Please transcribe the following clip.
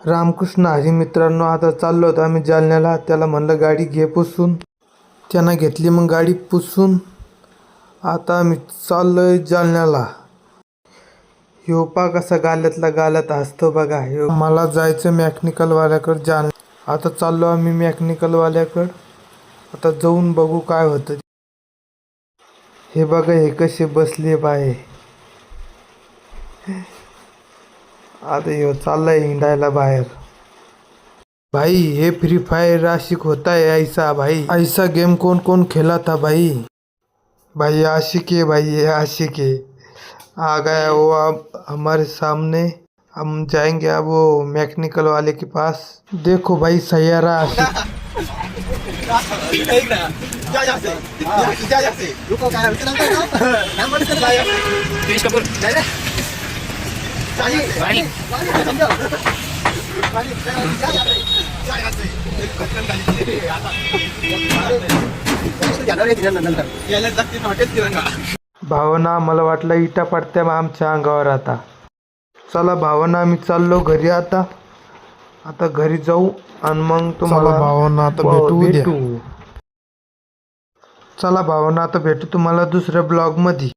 रामकृष्ण हरी मित्रांनो, आता चाललो होतो आम्ही जालन्याला. त्याला म्हणलं गाडी घे पुसून. त्यानं घेतली मग गाडी पुसून. आता आम्ही चाललोय जालन्याला. ह्यो पा कसा गाल्यातला गाल्यात हसतो बघा. ह्यो मला जायचं मेकॅनिकलवाल्याकडे जालन्याला. आता चाललो आम्ही मेकॅनिकलवाल्याकडे. आता जाऊन बघू काय होतं. हे बघा हे कसे बसले बाय. आता ह्यो चाललाय हिंडायला बाहेर. भाई ये फ्री फायर आशिक होता है ऐसा भाई. ऐसा गेम कौन कौन खेला था भाई. भाई आशिक है भाई, ये आशिक है. आ गया वो अब हमारे सामने. हम जाएंगे अब वो मैकेनिकल वाले के पास. देखो भाई सैयारा आशिक. भावना मला वाटलं इटा पडत्या मग आमच्या अंगावर. आता चला भावना आम्ही चाललो घरी. आता घरी जाऊ आणि मग तुम्हाला भावना आता भेटू. चला भावना आता भेटू तुम्हाला दुसऱ्या ब्लॉग मध्ये.